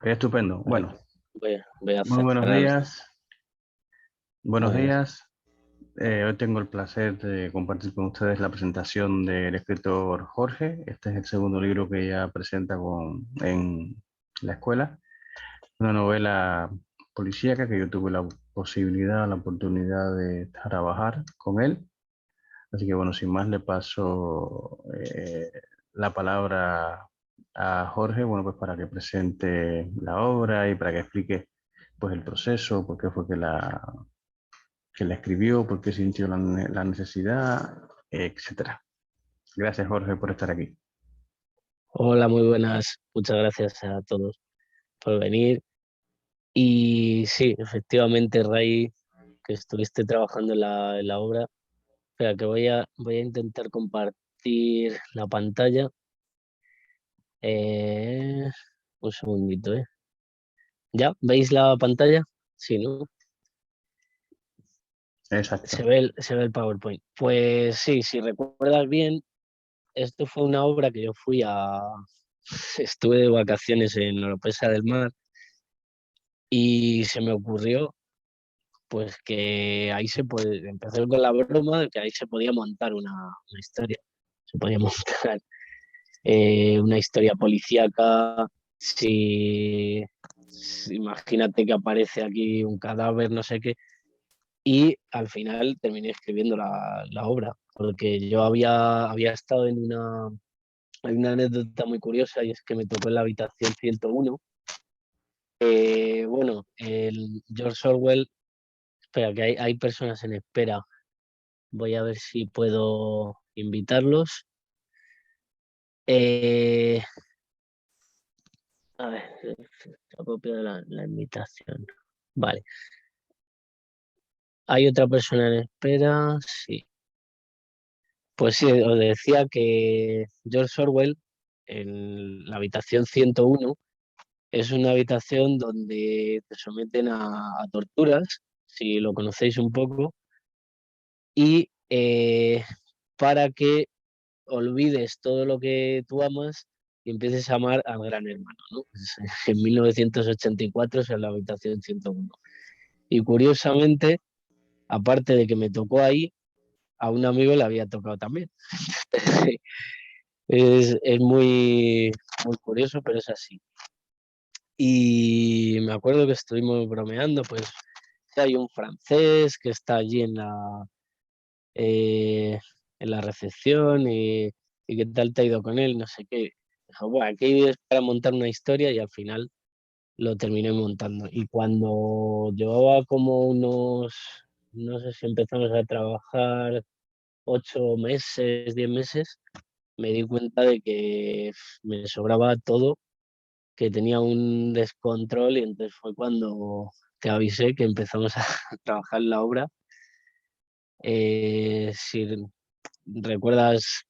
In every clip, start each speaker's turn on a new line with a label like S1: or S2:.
S1: Estupendo.
S2: Vale,
S1: Bueno,
S2: voy a
S1: muy buenos
S2: cerrar.
S1: días. Buenos
S2: Muy bien.
S1: días. Hoy tengo el placer de compartir con ustedes la presentación del escritor Jorge. Este es el segundo libro que ella presenta en la escuela. Una novela policíaca que yo tuve la posibilidad, la oportunidad de trabajar con él. Así que bueno, sin más le paso la palabra a Jorge, bueno, pues para que presente la obra y para que explique pues el proceso, por qué fue que la escribió, por qué sintió la necesidad, etcétera. Gracias, Jorge, por estar aquí.
S2: Hola, muy buenas. Muchas gracias a todos por venir. Y sí, efectivamente, Ray, que estuviste trabajando en la obra. Espera, que voy a intentar compartir la pantalla. Eh, un segundito, ¿eh? ¿Ya? ¿Veis la pantalla? Sí, ¿no?
S1: Exacto.
S2: Se ve el PowerPoint. Pues sí, si recuerdas bien, esto fue una obra que yo fui a... Estuve de vacaciones en Oropesa del Mar y se me ocurrió pues que ahí se puede, empezar con la broma de que ahí se podía montar una historia, se podía montar una historia policíaca, si, imagínate que aparece aquí un cadáver, no sé qué, y al final terminé escribiendo la obra, porque yo había estado hay una anécdota muy curiosa y es que me tocó en la habitación 101. Bueno, el George Orwell, espera, que hay personas en espera. Voy a ver si puedo invitarlos. Eh, a ver, ha copiado la invitación. Vale. ¿Hay otra persona en espera? Sí. Pues sí, os decía que George Orwell, en la habitación 101, es una habitación donde te someten a torturas, si lo conocéis un poco, y para que olvides todo lo que tú amas y empieces a amar al gran hermano, ¿no? Pues, en 1984 es en la habitación 101. Y curiosamente, aparte de que me tocó ahí, a un amigo le había tocado también. Es muy, muy curioso, pero es así. Y me acuerdo que estuvimos bromeando, pues hay un francés que está allí en la recepción y qué tal te ha ido con él, no sé qué. Dijo, bueno, aquí es para montar una historia y al final lo terminé montando. Y cuando llevaba como unos, no sé si empezamos a trabajar 8 meses, 10 meses, me di cuenta de que me sobraba todo, que tenía un descontrol y entonces fue cuando te avisé que empezamos a trabajar en la obra. Si recuerdas,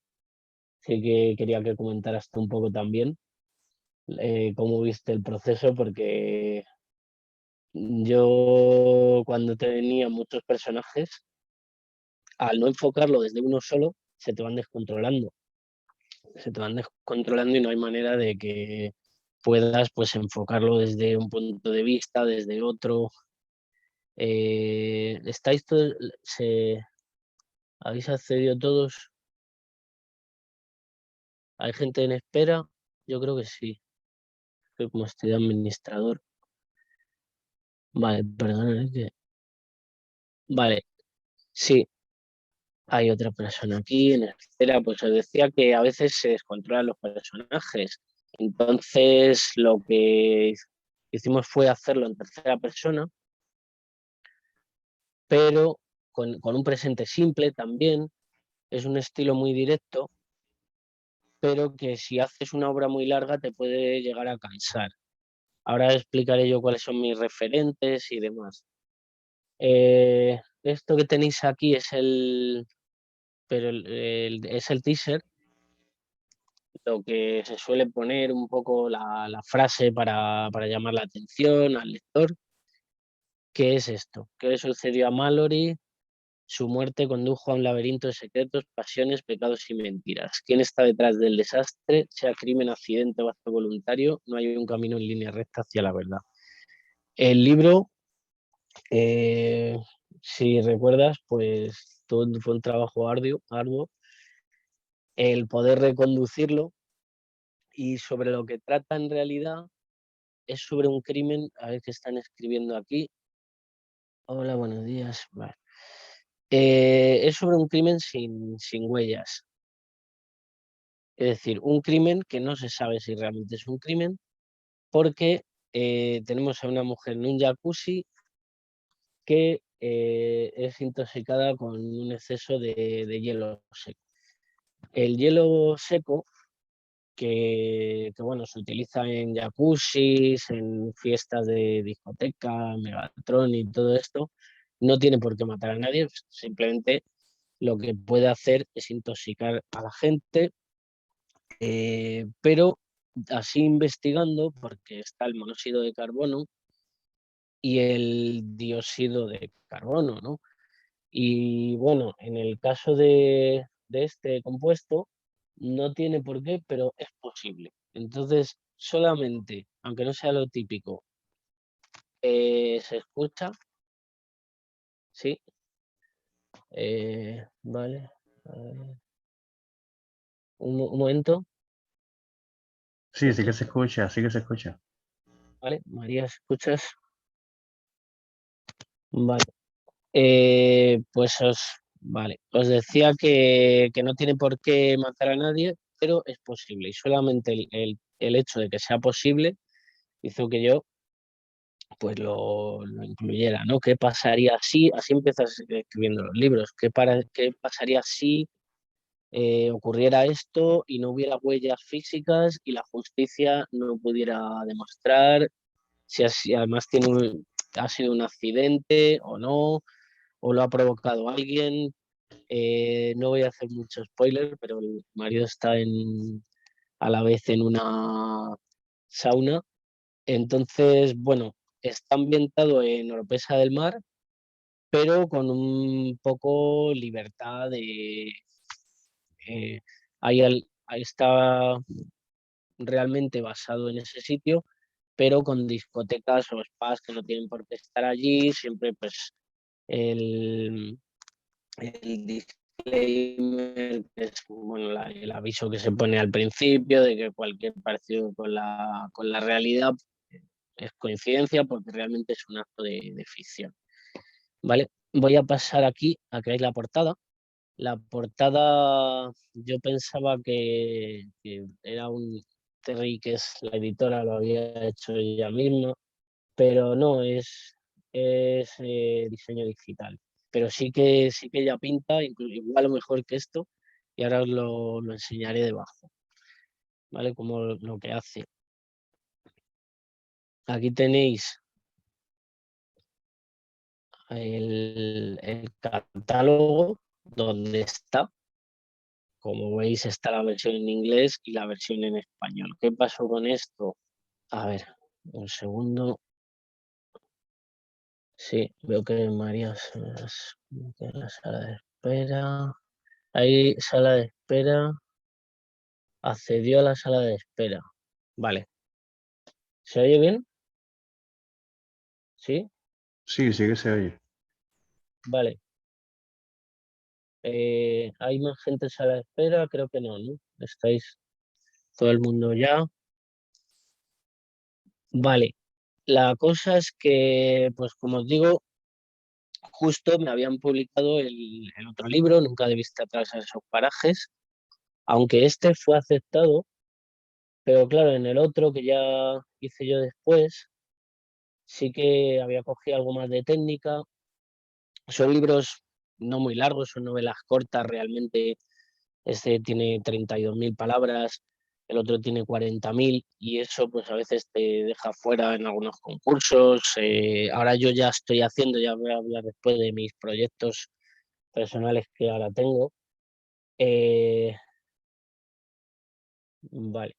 S2: sí que quería que comentaras tú un poco también cómo viste el proceso, porque yo cuando tenía muchos personajes, al no enfocarlo desde uno solo, se te van descontrolando. Se te van descontrolando y no hay manera de que puedas pues enfocarlo desde un punto de vista, desde otro. ¿Estáis todos, habéis accedido todos? ¿Hay gente en espera? Yo creo que sí, que como estoy de administrador. Vale, perdón, Vale, sí, hay otra persona aquí en espera. Pues os decía que a veces se descontrolan los personajes. Entonces, lo que hicimos fue hacerlo en tercera persona, pero con un presente simple también. Es un estilo muy directo, pero que si haces una obra muy larga te puede llegar a cansar. Ahora explicaré yo cuáles son mis referentes y demás. Esto que tenéis aquí es es el teaser, lo que se suele poner un poco la frase para llamar la atención al lector. ¿Qué es esto? ¿Qué le sucedió a Mallory? Su muerte condujo a un laberinto de secretos, pasiones, pecados y mentiras. ¿Quién está detrás del desastre? Sea crimen, accidente o acto voluntario, no hay un camino en línea recta hacia la verdad. El libro, eh, si recuerdas, pues todo fue un trabajo arduo el poder reconducirlo, y sobre lo que trata en realidad es sobre un crimen, a ver qué están escribiendo aquí. Hola, buenos días. Vale. Es sobre un crimen sin huellas. Es decir, un crimen que no se sabe si realmente es un crimen, porque tenemos a una mujer en un jacuzzi que es intoxicada con un exceso de hielo seco. El hielo seco, que bueno, se utiliza en jacuzzis, en fiestas de discoteca, Megatron y todo esto, no tiene por qué matar a nadie, simplemente lo que puede hacer es intoxicar a la gente, pero así investigando, porque está el monóxido de carbono y el dióxido de carbono, ¿no? Y bueno, en el caso de este compuesto, no tiene por qué, pero es posible. Entonces, solamente, aunque no sea lo típico, se escucha, sí, vale, a ver, un momento,
S1: Sí, sí que
S2: escucha,
S1: se escucha, sí que se escucha.
S2: vale, María, ¿escuchas? Vale, vale, os decía que no tiene por qué matar a nadie, pero es posible, y solamente el hecho de que sea posible hizo que yo pues lo incluyera, ¿no? ¿Qué pasaría si, así empiezas escribiendo los libros, qué pasaría si ocurriera esto y no hubiera huellas físicas y la justicia no pudiera demostrar si además ha sido un accidente o no, o lo ha provocado alguien? No voy a hacer mucho spoiler, pero el marido está a la vez en una sauna. Entonces, bueno, está ambientado en Oropesa del Mar, pero con un poco libertad de... ahí está realmente basado en ese sitio, pero con discotecas o spas que no tienen por qué estar allí, siempre pues el, el disclaimer, que es bueno, el aviso que se pone al principio de que cualquier parecido con la realidad es coincidencia porque realmente es un acto de ficción. ¿Vale? Voy a pasar aquí a que veáis la portada. La portada yo pensaba que era un Terry, que es la editora, lo había hecho ella misma, pero no, es diseño digital. Pero sí que ella pinta, igual o mejor que esto, y ahora os lo enseñaré debajo, ¿vale? Como lo que hace. Aquí tenéis el catálogo donde está. Como veis, está la versión en inglés y la versión en español. ¿Qué pasó con esto? A ver, un segundo. Sí, veo que María en la sala de espera. Ahí, sala de espera. Accedió a la sala de espera. Vale. ¿Se oye bien? Sí.
S1: Sí, sí que se oye.
S2: Vale. ¿Hay más gente en sala de espera? Creo que no, ¿no? Estáis todo el mundo ya. Vale. La cosa es que, pues como os digo, justo me habían publicado el otro libro, Nunca debiste atravesar esos parajes, aunque este fue aceptado, pero claro, en el otro que ya hice yo después, sí que había cogido algo más de técnica. Son libros no muy largos, son novelas cortas realmente. Este tiene 32.000 palabras, el otro tiene 40.000, y eso pues a veces te deja fuera en algunos concursos. Ahora yo ya estoy haciendo, ya voy a hablar después de mis proyectos personales que ahora tengo. Eh, vale.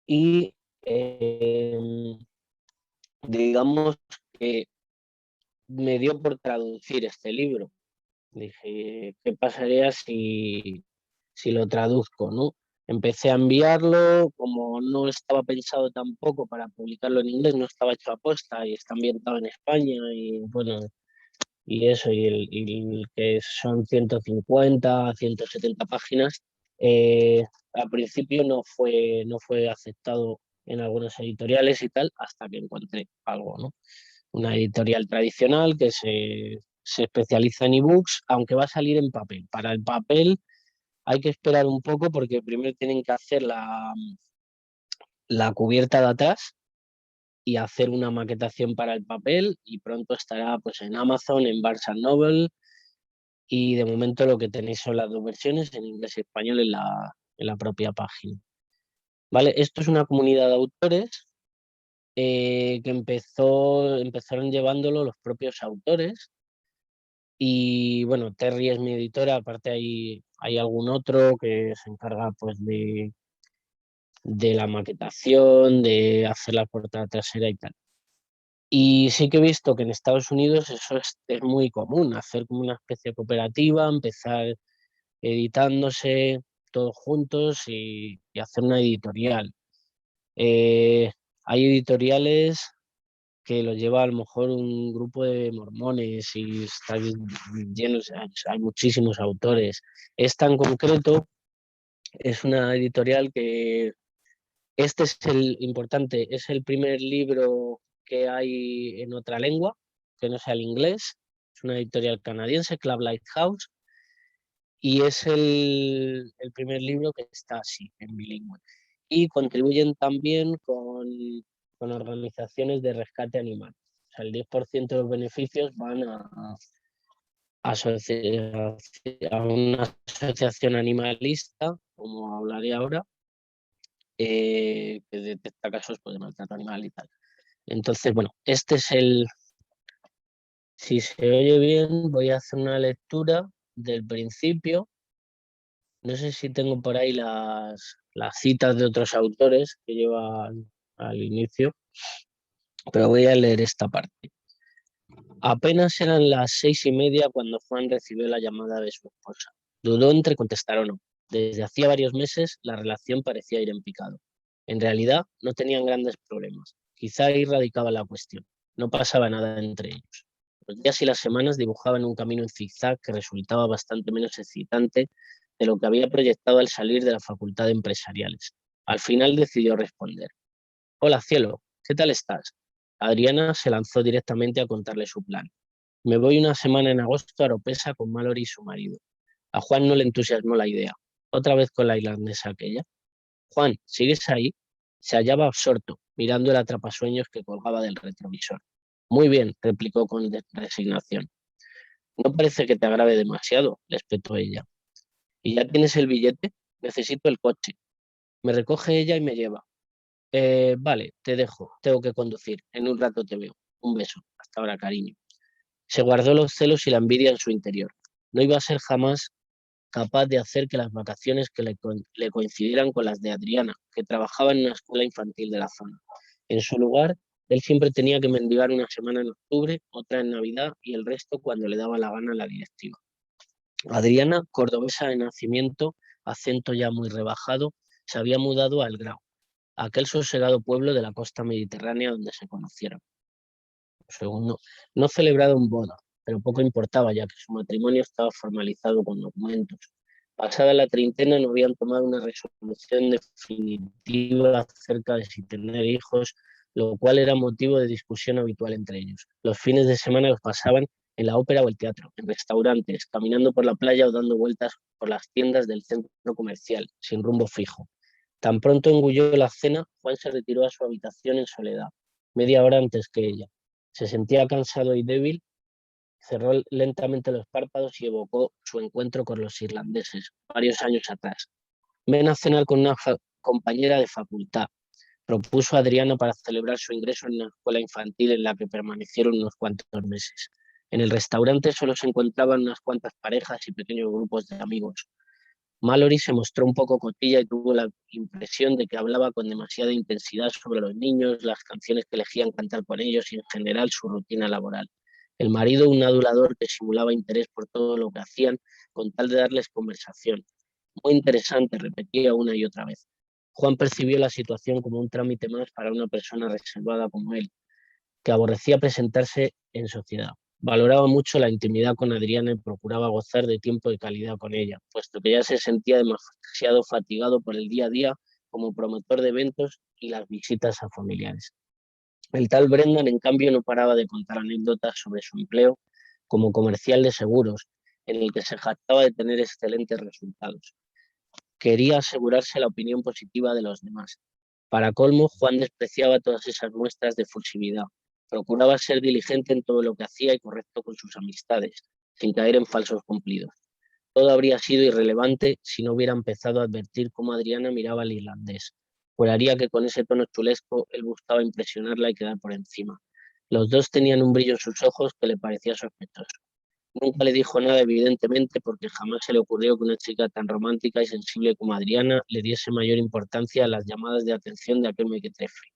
S2: Y digamos que me dio por traducir este libro. Dije, ¿qué pasaría si lo traduzco, ¿no? Empecé a enviarlo, como no estaba pensado tampoco para publicarlo en inglés, no estaba hecho a posta y está ambientado en España y bueno, y eso, y que son 150, 170 páginas, al principio no fue aceptado en algunas editoriales y tal, hasta que encontré algo, ¿no? Una editorial tradicional que se especializa en ebooks, aunque va a salir en papel. Para el papel hay que esperar un poco porque primero tienen que hacer la cubierta de atrás y hacer una maquetación para el papel y pronto estará pues en Amazon, en Barnes Noble y de momento lo que tenéis son las dos versiones en inglés y español en la propia página. ¿Vale? Esto es una comunidad de autores que empezaron llevándolo los propios autores y bueno, Terry es mi editora, aparte hay algún otro que se encarga pues de la maquetación, de hacer la portada trasera y tal. Y sí que he visto que en Estados Unidos eso es muy común, hacer como una especie de cooperativa, empezar editándose todos juntos y hacer una editorial. Eh, Hay editoriales que lo lleva a lo mejor un grupo de mormones y está lleno, hay muchísimos autores. Esta en concreto es una editorial que este es el importante, es el primer libro que hay en otra lengua, que no sea el inglés. Es una editorial canadiense, Club Lighthouse, y es el primer libro que está así, en bilingüe. Y contribuyen también con organizaciones de rescate animal. O sea, el 10% de los beneficios van a una asociación animalista, como hablaré ahora, que detecta casos pues, de maltrato animal y tal. Entonces, bueno, este es si se oye bien, voy a hacer una lectura del principio. No sé si tengo por ahí las citas de otros autores que llevan al inicio, pero voy a leer esta parte. Apenas eran las 6:30 cuando Juan recibió la llamada de su esposa. Dudó entre contestar o no. Desde hacía varios meses la relación parecía ir en picado. En realidad no tenían grandes problemas. Quizá ahí radicaba la cuestión. No pasaba nada entre ellos. Los días y las semanas dibujaban un camino en zigzag que resultaba bastante menos excitante de lo que había proyectado al salir de la facultad de empresariales. Al final decidió responder. Hola, cielo, ¿qué tal estás? Adriana se lanzó directamente a contarle su plan. Me voy una semana en agosto a Oropesa con Mallory y su marido. A Juan no le entusiasmó la idea. Otra vez con la irlandesa aquella. Juan, ¿sigues ahí? Se hallaba absorto, mirando el atrapasueños que colgaba del retrovisor. Muy bien, replicó con resignación. No parece que te agrave demasiado, le espetó ella. ¿Y ya tienes el billete? Necesito el coche. Me recoge ella y me lleva. Vale, te dejo. Tengo que conducir. En un rato te veo. Un beso. Hasta ahora, cariño. Se guardó los celos y la envidia en su interior. No iba a ser jamás capaz de hacer que las vacaciones le coincidieran con las de Adriana, que trabajaba en una escuela infantil de la zona. En su lugar, él siempre tenía que mendigar una semana en octubre, otra en Navidad y el resto cuando le daba la gana a la directiva. Adriana, cordobesa de nacimiento, acento ya muy rebajado, se había mudado al Grau, aquel sosegado pueblo de la costa mediterránea donde se conocieron. Segundo, no celebraron boda, pero poco importaba ya que su matrimonio estaba formalizado con documentos. Pasada la treintena no habían tomado una resolución definitiva acerca de si tener hijos, lo cual era motivo de discusión habitual entre ellos. Los fines de semana los pasaban en la ópera o el teatro, en restaurantes, caminando por la playa o dando vueltas por las tiendas del centro comercial, sin rumbo fijo. Tan pronto engulló la cena, Juan se retiró a su habitación en soledad, media hora antes que ella. Se sentía cansado y débil, cerró lentamente los párpados y evocó su encuentro con los irlandeses, varios años atrás. Ven a cenar con una compañera de facultad, propuso Adriana para celebrar su ingreso en una escuela infantil en la que permanecieron unos cuantos meses. En el restaurante solo se encontraban unas cuantas parejas y pequeños grupos de amigos. Mallory se mostró un poco cotilla y tuvo la impresión de que hablaba con demasiada intensidad sobre los niños, las canciones que elegían cantar con ellos y en general su rutina laboral. El marido, un adulador que simulaba interés por todo lo que hacían con tal de darles conversación. Muy interesante, repetía una y otra vez. Juan percibió la situación como un trámite más para una persona reservada como él, que aborrecía presentarse en sociedad. Valoraba mucho la intimidad con Adriana y procuraba gozar de tiempo de calidad con ella, puesto que ya se sentía demasiado fatigado por el día a día como promotor de eventos y las visitas a familiares. El tal Brendan, en cambio, no paraba de contar anécdotas sobre su empleo como comercial de seguros, en el que se jactaba de tener excelentes resultados. Quería asegurarse la opinión positiva de los demás. Para colmo, Juan despreciaba todas esas muestras de fusividad. Procuraba ser diligente en todo lo que hacía y correcto con sus amistades, sin caer en falsos cumplidos. Todo habría sido irrelevante si no hubiera empezado a advertir cómo Adriana miraba al irlandés. Juraría que con ese tono chulesco él buscaba impresionarla y quedar por encima. Los dos tenían un brillo en sus ojos que le parecía sospechoso. Nunca le dijo nada, evidentemente, porque jamás se le ocurrió que una chica tan romántica y sensible como Adriana le diese mayor importancia a las llamadas de atención de aquel mequetrefe.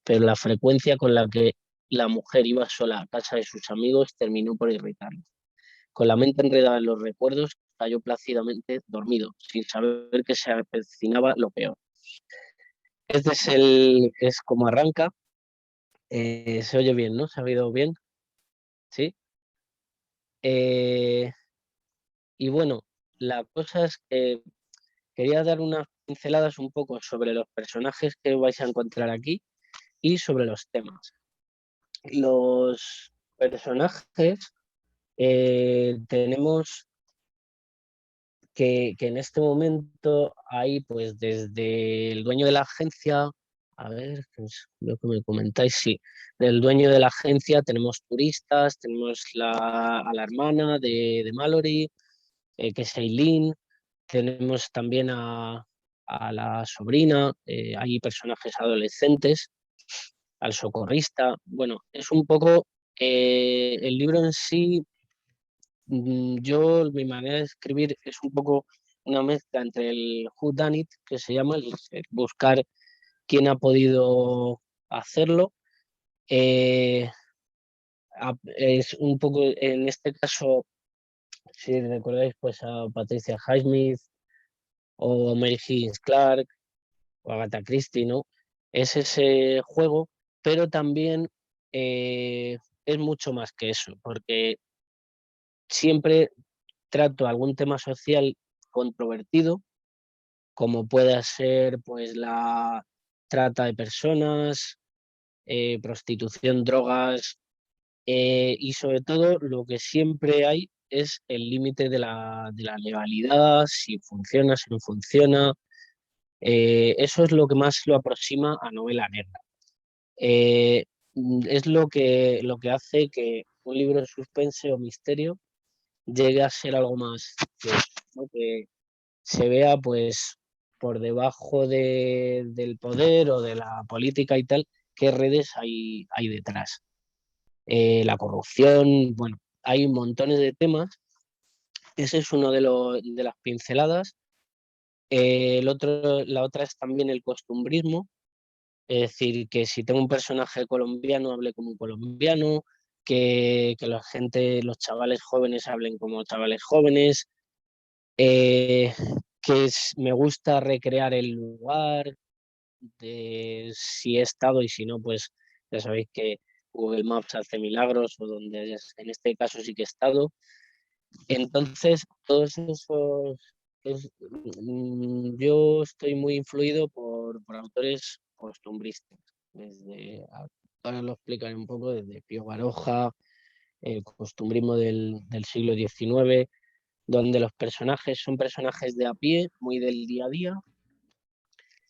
S2: Pero la frecuencia con la que la mujer iba sola a casa de sus amigos terminó por irritarlo. Con la mente enredada en los recuerdos, cayó plácidamente dormido, sin saber que se avecinaba lo peor. Este es como arranca. Se oye bien, ¿no? ¿Se ha oído bien? Sí. Eh, y bueno, la cosa es que quería dar unas pinceladas un poco sobre los personajes que vais a encontrar aquí y sobre los temas. Los personajes tenemos que en este momento hay pues desde el dueño de la agencia, a ver, pues, lo que me comentáis, sí, del dueño de la agencia tenemos turistas, tenemos a la hermana de Mallory, que es Eileen, tenemos también a la sobrina, hay personajes adolescentes, al socorrista. Bueno, es un poco el libro en sí. Mi manera de escribir es un poco una mezcla entre el who done it, que se llama el buscar quién ha podido hacerlo. Eh, es un poco, en este caso, si recordáis, pues a Patricia Highsmith o Mary Higgins Clark o Agatha Christie, ¿no? Es ese juego, pero también es mucho más que eso, porque siempre trato algún tema social controvertido, como pueda ser pues la trata de personas, prostitución, drogas, y sobre todo lo que siempre hay es el límite de la legalidad, si funciona, si no funciona. Eso es lo que más lo aproxima a novela negra. Eh, es lo que hace que un libro de suspense o misterio llegue a ser algo más que, ¿no? Que se vea pues por debajo del poder o de la política y tal, qué redes hay detrás. La corrupción, bueno, hay montones de temas. Ese es uno de las pinceladas. La otra es también el costumbrismo, es decir, que si tengo un personaje colombiano, hable como un colombiano, que la gente, los chavales jóvenes hablen como chavales jóvenes, eh, me gusta recrear el lugar, de si he estado y si no, pues ya sabéis que Google Maps hace milagros o donde en este caso sí que he estado. Entonces, todos esos... yo estoy muy influido por autores costumbristas, ahora lo explicaré un poco, desde Pío Baroja, el costumbrismo del siglo XIX, donde los personajes son personajes de a pie, muy del día a día.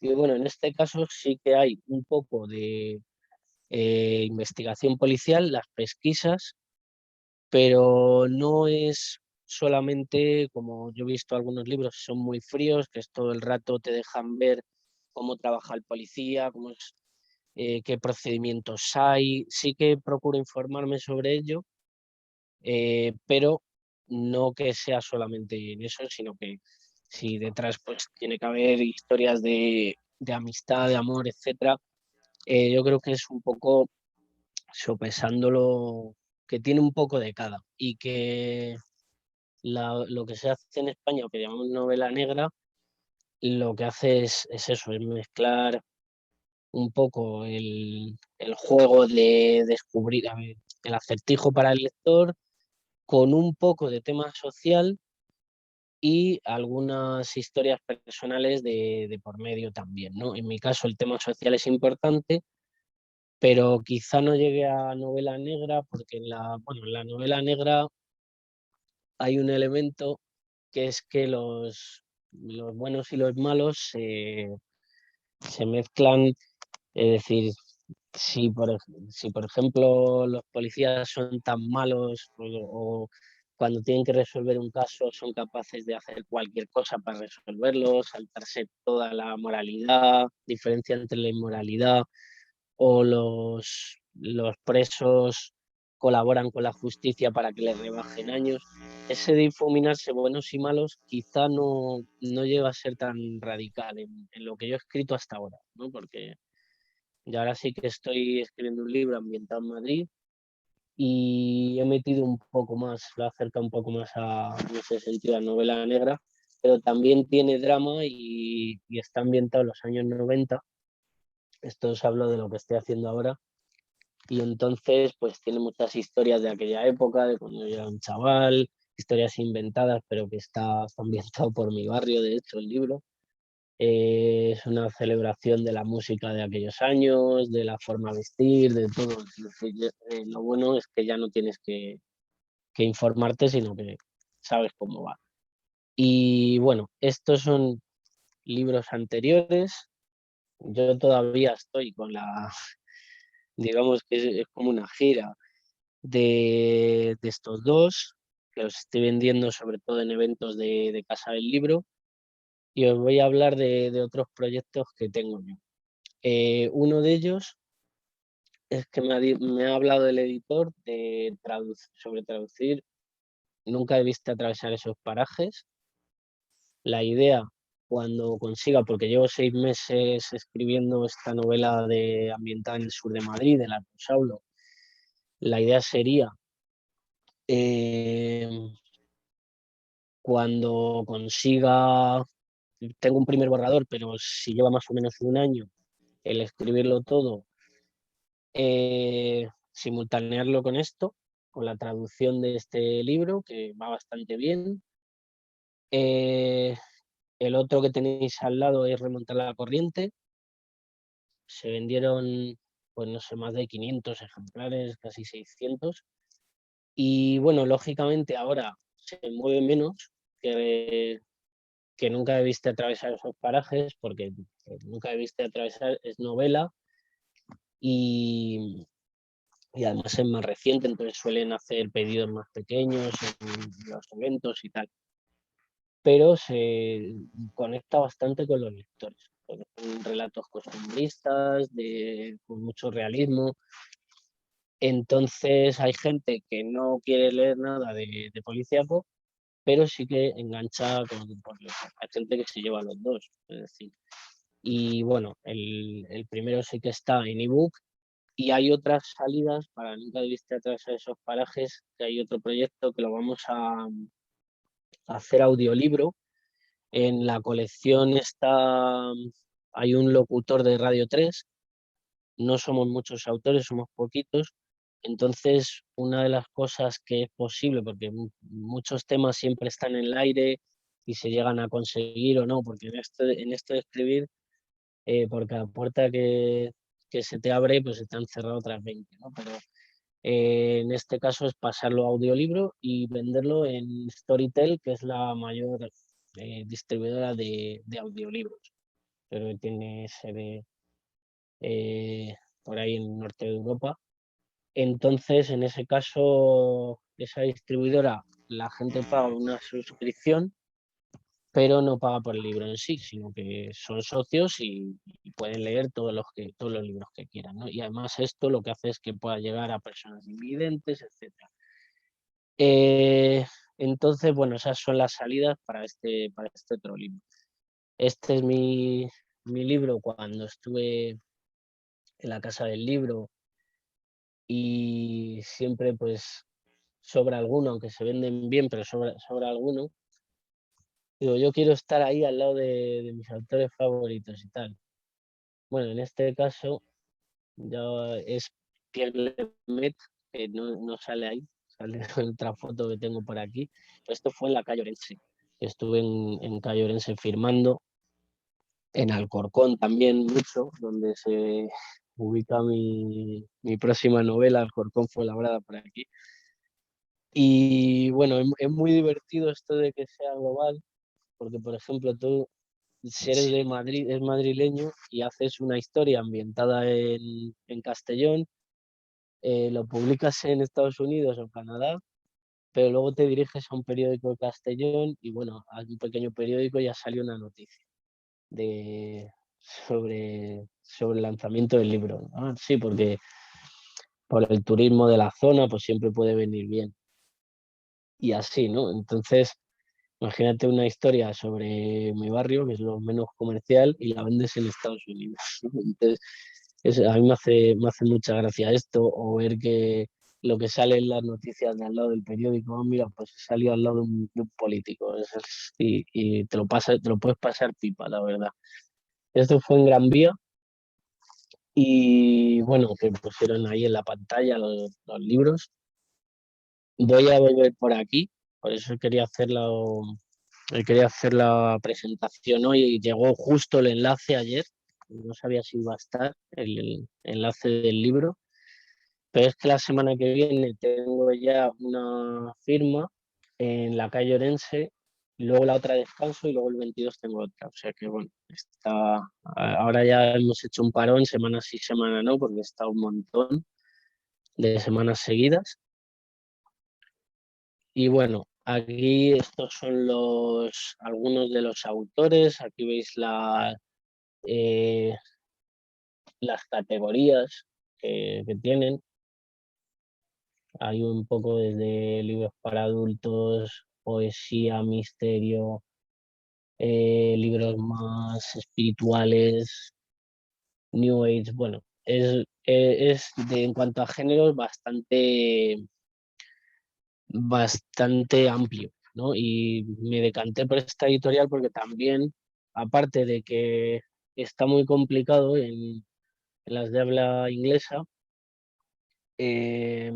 S2: Y bueno, en este caso sí que hay un poco de investigación policial, las pesquisas, pero no es solamente, como yo he visto algunos libros, son muy fríos, que es todo el rato te dejan ver cómo trabaja el policía, qué procedimientos hay. Sí que procuro informarme sobre ello, pero no que sea solamente en eso, sino que si detrás pues tiene que haber historias de amistad, de amor, etcétera. Yo creo que es un poco sopesándolo que tiene un poco de cada y que lo que se hace en España, o que llamamos novela negra, lo que hace es eso, es mezclar un poco el juego de descubrir, a ver, el acertijo para el lector con un poco de tema social y algunas historias personales de por medio también, ¿no? En mi caso el tema social es importante, pero quizá no llegue a novela negra porque bueno, en la novela negra hay un elemento que es que los buenos y los malos se mezclan, es decir, si por ejemplo los policías son tan malos o cuando tienen que resolver un caso son capaces de hacer cualquier cosa para resolverlo, saltarse toda la moralidad, diferencia entre la inmoralidad, o los presos colaboran con la justicia para que les rebajen años. Ese difuminarse buenos y malos quizá no llega a ser tan radical en lo que yo he escrito hasta ahora, ¿no? Porque y ahora sí que estoy escribiendo un libro ambientado en Madrid y he metido un poco más, lo he acercado un poco más en ese sentido, a novela negra, pero también tiene drama y está ambientado en los años 90. Esto os hablo de lo que estoy haciendo ahora. Y entonces, pues tiene muchas historias de aquella época, de cuando yo era un chaval, historias inventadas, pero que está ambientado por mi barrio, de hecho, el libro. Es una celebración de la música de aquellos años, de la forma de vestir, de todo. Es decir, lo bueno es que ya no tienes que informarte, sino que sabes cómo va. Y bueno, estos son libros anteriores. Yo todavía estoy con digamos que es como una gira de estos dos, que los estoy vendiendo sobre todo en eventos de Casa del Libro. Y os voy a hablar de otros proyectos que tengo yo. Uno de ellos es que me ha hablado el editor sobre traducir Nunca debiste atravesar esos parajes. La idea, cuando consiga, porque llevo 6 meses escribiendo esta novela ambientada en el sur de Madrid, de la que os hablo, la idea sería, eh, cuando consiga, tengo un primer borrador, pero si lleva más o menos un año, el escribirlo todo, simultanearlo con esto, con la traducción de este libro, que va bastante bien. El otro que tenéis al lado es Remontar la corriente. Se vendieron, pues no sé, más de 500 ejemplares, casi 600. Y bueno, lógicamente ahora se mueve menos que Nunca debiste atravesar esos parajes, porque Nunca debiste atravesar es novela y, y además es más reciente, entonces suelen hacer pedidos más pequeños en los eventos y tal. Pero se conecta bastante con los lectores, porque son relatos costumbristas, con mucho realismo. Entonces hay gente que no quiere leer nada de policíaco, pero sí que engancha hay gente que se lleva los dos, es decir. Y bueno, el primero sí que está en ebook y hay otras salidas para Nunca debiste atravesar esos parajes, que hay otro proyecto que lo vamos a hacer audiolibro. En la colección hay un locutor de Radio 3, no somos muchos autores, somos poquitos. Entonces, una de las cosas que es posible, porque muchos temas siempre están en el aire y se llegan a conseguir o no, porque en esto de escribir, por cada puerta que se te abre, pues se te han cerrado otras 20, ¿no? Pero en este caso es pasarlo a audiolibro y venderlo en Storytel, que es la mayor distribuidora de audiolibros, pero tiene sede eh, por ahí en el norte de Europa. Entonces, en ese caso, esa distribuidora, la gente paga una suscripción, pero no paga por el libro en sí, sino que son socios y pueden leer todos los libros que quieran, ¿no? Y además esto lo que hace es que pueda llegar a personas invidentes, etcétera. Entonces, bueno, esas son las salidas para este otro libro. Este es mi libro cuando estuve en la Casa del Libro, y siempre pues sobra alguno, aunque se venden bien, pero sobra alguno. Digo, yo quiero estar ahí al lado de mis autores favoritos y tal. Bueno, en este caso ya es Pierre Lemaitre, que no sale ahí, sale en otra foto que tengo por aquí. Esto fue en la calle Orense. Estuve en calle Orense firmando, en Alcorcón también mucho, donde se ubica mi próxima novela, Alcorcón fue labrada por aquí. Y bueno, es muy divertido esto de que sea global, porque por ejemplo tú, si eres de Madrid, es madrileño y haces una historia ambientada en Castellón, lo publicas en Estados Unidos o Canadá, pero luego te diriges a un periódico de Castellón y bueno, a un pequeño periódico ya salió una noticia de, sobre el lanzamiento del libro. Ah, sí, porque por el turismo de la zona, pues siempre puede venir bien. Y así, ¿no? Entonces, imagínate una historia sobre mi barrio, que es lo menos comercial, y la vendes en Estados Unidos, ¿no? Entonces, a mí me hace mucha gracia esto, o ver que lo que sale en las noticias de al lado del periódico, mira, pues salió al lado de un político, y te lo puedes pasar pipa, la verdad. Esto fue en Gran Vía, y bueno, que pusieron ahí en la pantalla los libros. Voy a volver por aquí, por eso quería hacer la presentación hoy y llegó justo el enlace ayer. No sabía si iba a estar el enlace del libro, pero es que la semana que viene tengo ya una firma en la calle Orense, y luego la otra descanso y luego el 22 tengo otra. O sea que bueno, ahora ya hemos hecho un parón, semana sí, semana no, porque está un montón de semanas seguidas. Y bueno, aquí estos son algunos de los autores. Aquí veis eh, las categorías que tienen. Hay un poco desde libros para adultos, poesía, misterio, libros más espirituales, New Age. Bueno, en cuanto a géneros bastante amplio, ¿no? Y me decanté por esta editorial porque también, aparte de que está muy complicado en las de habla inglesa, eh,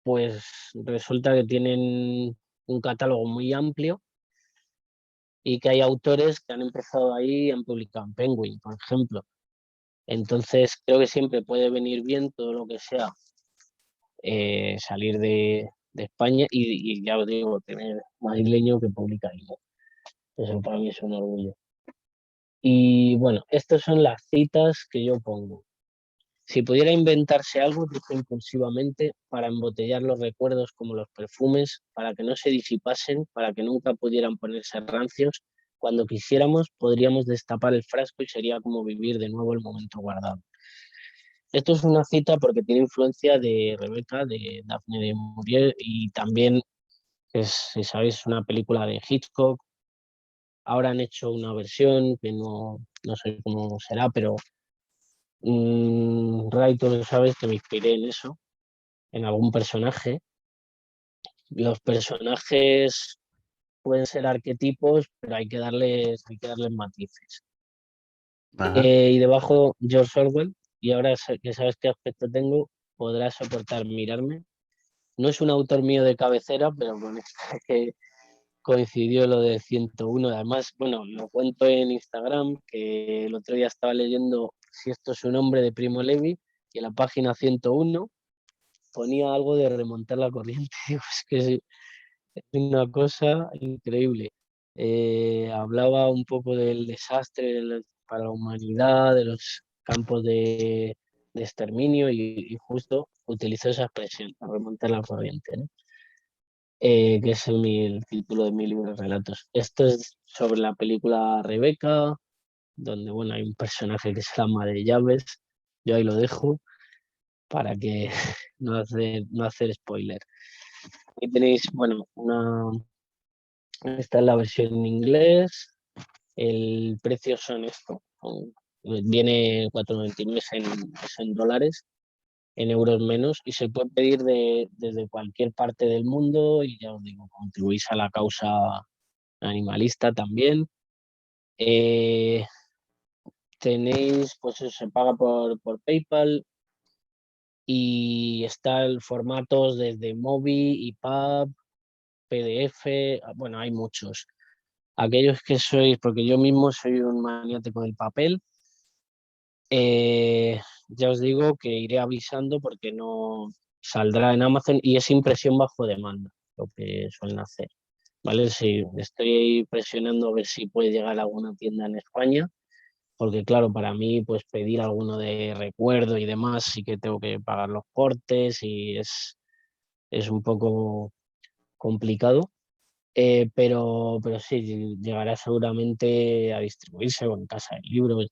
S2: pues resulta que tienen un catálogo muy amplio y que hay autores que han empezado ahí y han publicado en Penguin, por ejemplo. Entonces creo que siempre puede venir bien todo lo que sea salir de España y ya os digo, tener madrileño que publica ahí, ¿no? Eso para mí es un orgullo. Y bueno, estas son las citas que yo pongo. Si pudiera inventarse algo, dijo impulsivamente, para embotellar los recuerdos como los perfumes, para que no se disipasen, para que nunca pudieran ponerse rancios, cuando quisiéramos podríamos destapar el frasco y sería como vivir de nuevo el momento guardado. Esto es una cita porque tiene influencia de Rebeca, de Daphne de Maurier, y también si sabéis, una película de Hitchcock. Ahora han hecho una versión que no sé cómo será, pero Ray, tú sabes que me inspiré en eso, en algún personaje. Los personajes pueden ser arquetipos, pero hay que darles matices.
S1: Ajá.
S2: Y debajo George Orwell, y ahora que sabes qué aspecto tengo, podrás soportar mirarme. No es un autor mío de cabecera, pero con esta que coincidió lo de 101. Además, bueno, lo cuento en Instagram, que el otro día estaba leyendo si esto es un hombre de Primo Levi, y en la página 101 ponía algo de remontar la corriente. Digo, es que es una cosa increíble. Hablaba un poco del desastre para la humanidad, de los campos de exterminio y justo utilizó esa expresión, remontar la corriente, ¿no? Que es el título de mi libro de relatos. Esto es sobre la película Rebeca, donde bueno, hay un personaje que se llama de Llaves. Yo ahí lo dejo para que no hacer spoiler. Aquí tenéis, bueno, esta es la versión en inglés. El precio son esto. Viene 4,99 es en dólares. en euros menos, y se puede pedir desde cualquier parte del mundo y ya os digo, contribuís a la causa animalista también. Eh, Tenéis, pues eso, se paga por PayPal y está el formatos desde Mobi, EPUB, PDF, bueno, hay muchos. Aquellos que sois, porque yo mismo soy un maniático del papel, ya os digo que iré avisando porque no saldrá en Amazon y es impresión bajo demanda, lo que suelen hacer. ¿Vale? Sí, estoy presionando a ver si puede llegar a alguna tienda en España, porque claro, para mí pues pedir alguno de recuerdo y demás sí que tengo que pagar los portes y es un poco complicado. Pero sí, llegará seguramente a distribuirse o en casa de libros,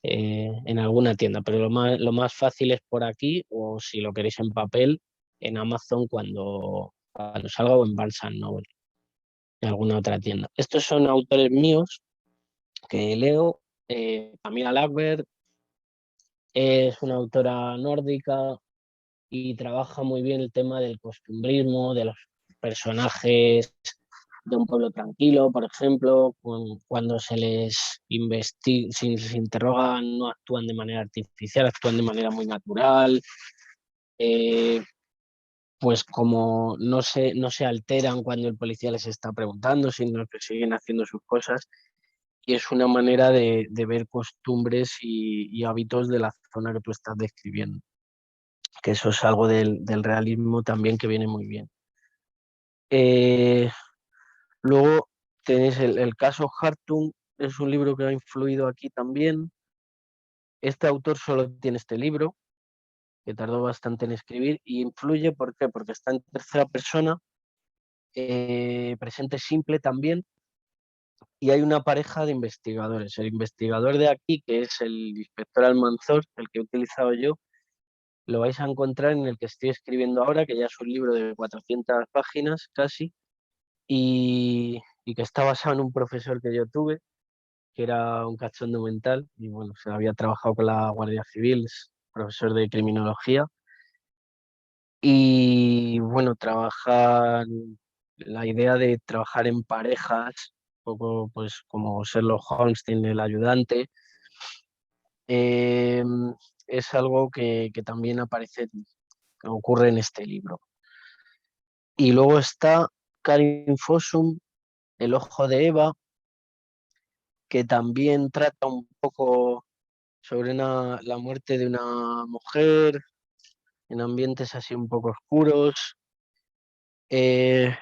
S2: en alguna tienda, pero lo más fácil es por aquí o si lo queréis en papel, en Amazon cuando salga o en Barnes Noble, en alguna otra tienda. Estos son autores míos que leo. Camila Lackberg es una autora nórdica y trabaja muy bien el tema del costumbrismo, de los personajes de un pueblo tranquilo, por ejemplo, cuando se les investiga, si se interrogan, no actúan de manera artificial, actúan de manera muy natural, eh, pues como no se alteran cuando el policía les está preguntando, sino que siguen haciendo sus cosas. Y es una manera de ver costumbres y hábitos de la zona que tú estás describiendo, que eso es algo del realismo también que viene muy bien. Eh, Luego tenéis el caso Hartung, es un libro que ha influido aquí también. Este autor solo tiene este libro, que tardó bastante en escribir, y influye, ¿por qué? Porque está en tercera persona, presente simple también, y hay una pareja de investigadores. El investigador de aquí, que es el inspector Almanzor, el que he utilizado yo, lo vais a encontrar en el que estoy escribiendo ahora, que ya es un libro de 400 páginas casi, y que está basado en un profesor que yo tuve, que era un cachondo mental, y bueno, se había trabajado con la Guardia Civil, es profesor de criminología, y bueno, trabajar, la idea de trabajar en parejas, un poco pues como Sherlock Holmes tiene el ayudante, eh, es algo que también aparece, que ocurre en este libro. Y luego está Karin Fossum, El ojo de Eva, que también trata un poco sobre la muerte de una mujer en ambientes así un poco oscuros. Eh,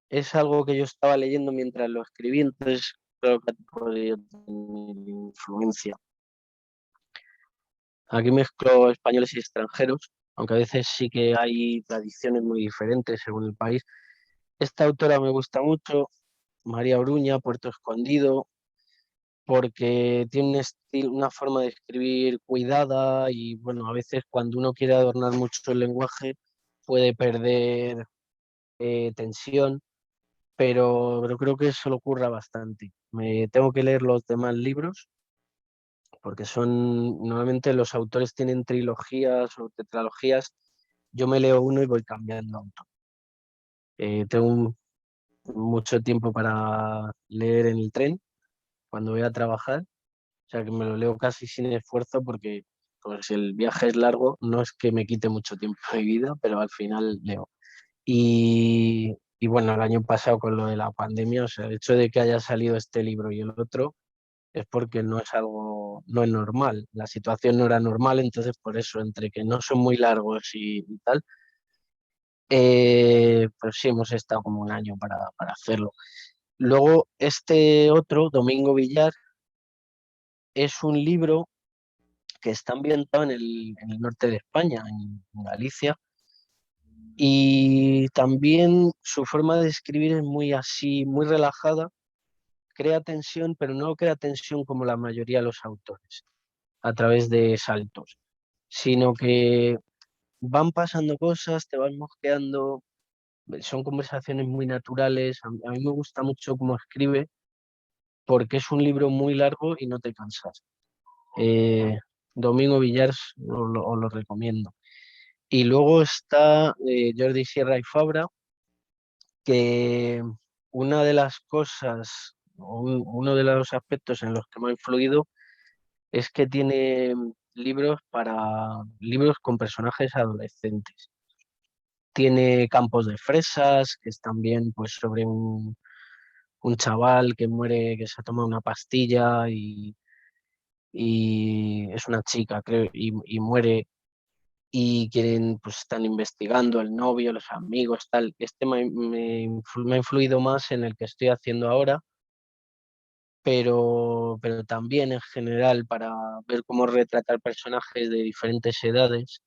S2: es algo que yo estaba leyendo mientras lo escribí, entonces creo que ha podido tener influencia. Aquí mezclo españoles y extranjeros, aunque a veces sí que hay tradiciones muy diferentes según el país. Esta autora me gusta mucho, María Oruña, Puerto Escondido, porque tiene un estilo, una forma de escribir cuidada y bueno, a veces cuando uno quiere adornar mucho el lenguaje puede perder tensión, pero creo que eso le ocurra bastante. Me tengo que leer los demás libros porque normalmente los autores tienen trilogías o tetralogías, yo me leo uno y voy cambiando autor. Tengo mucho tiempo para leer en el tren cuando voy a trabajar. O sea que me lo leo casi sin esfuerzo porque pues, si el viaje es largo, no es que me quite mucho tiempo de mi vida, pero al final leo. Y bueno, el año pasado con lo de la pandemia, o sea, el hecho de que haya salido este libro y el otro es porque no es algo, no es normal. La situación no era normal, entonces por eso, entre que no son muy largos y tal, pues sí hemos estado como un año para hacerlo. Luego, este otro, Domingo Villar, es un libro que está ambientado en el norte de España, en Galicia, y también su forma de escribir es muy así, muy relajada, crea tensión, pero no crea tensión como la mayoría de los autores, a través de saltos, sino que van pasando cosas, te van mosqueando, son conversaciones muy naturales, a mí me gusta mucho cómo escribe, porque es un libro muy largo y no te cansas. Domingo Villars, os lo recomiendo. Y luego está Jordi Sierra y Fabra, que una de las cosas, uno de los aspectos en los que me ha influido es que tiene libros con personajes adolescentes. Tiene Campos de Fresas, que es también pues sobre un chaval que muere, que se toma una pastilla y es una chica, creo, y muere y quieren, pues están investigando el novio, los amigos, tal. Este me ha influido más en el que estoy haciendo ahora, pero también en general para ver cómo retratar personajes de diferentes edades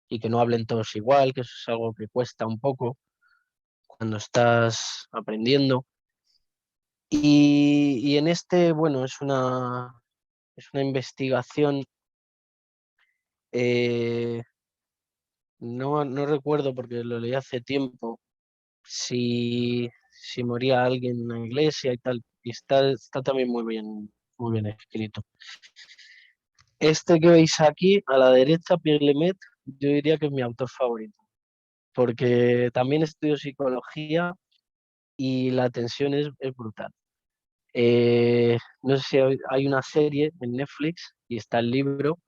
S2: y que no hablen todos igual, que eso es algo que cuesta un poco cuando estás aprendiendo. Y en este, bueno, es una investigación, eh, no recuerdo porque lo leí hace tiempo, si moría alguien en una iglesia y tal, y está también muy bien escrito. Este que veis aquí, a la derecha, Pierre Lemaitre, yo diría que es mi autor favorito, porque también estudio psicología y la tensión es brutal. No sé si hay una serie en Netflix y está el libro,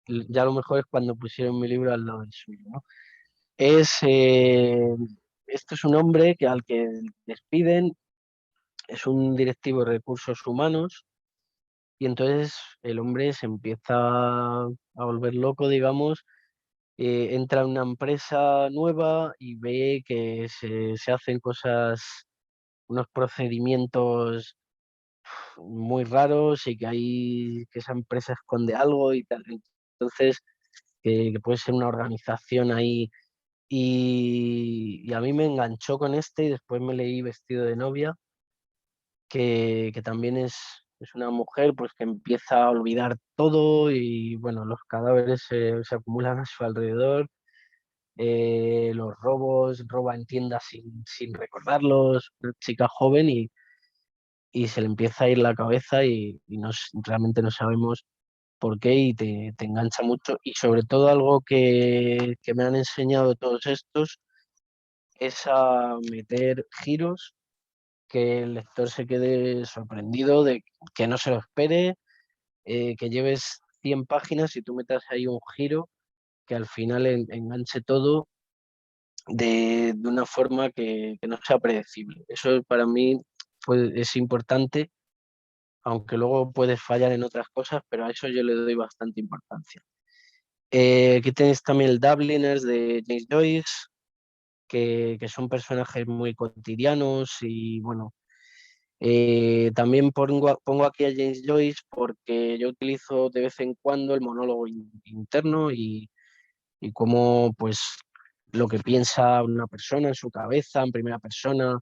S2: ya a lo mejor es cuando pusieron mi libro al lado del suyo, ¿no? Es, esto es un hombre al que despiden, es un directivo de recursos humanos y entonces el hombre se empieza a volver loco, digamos, entra en una empresa nueva y ve que se hacen cosas, unos procedimientos muy raros y que esa empresa esconde algo y tal. Entonces, que puede ser una organización ahí. Y a mí me enganchó con este y después me leí Vestido de novia, que también es una mujer pues que empieza a olvidar todo y bueno, los cadáveres se acumulan a su alrededor, los robos, roba en tiendas sin recordarlos, una chica joven y se le empieza a ir la cabeza y realmente no sabemos por qué y te engancha mucho. Y sobre todo algo que me han enseñado todos estos es a meter giros que el lector se quede sorprendido, de que no se lo espere, que lleves 100 páginas y tú metas ahí un giro que al final enganche todo de una forma que no sea predecible. Eso para mí pues, es importante, aunque luego puedes fallar en otras cosas, pero a eso yo le doy bastante importancia. Aquí tenéis también el Dubliners de James Joyce, que son personajes muy cotidianos y bueno, también pongo aquí a James Joyce porque yo utilizo de vez en cuando el monólogo interno y cómo pues lo que piensa una persona en su cabeza, en primera persona,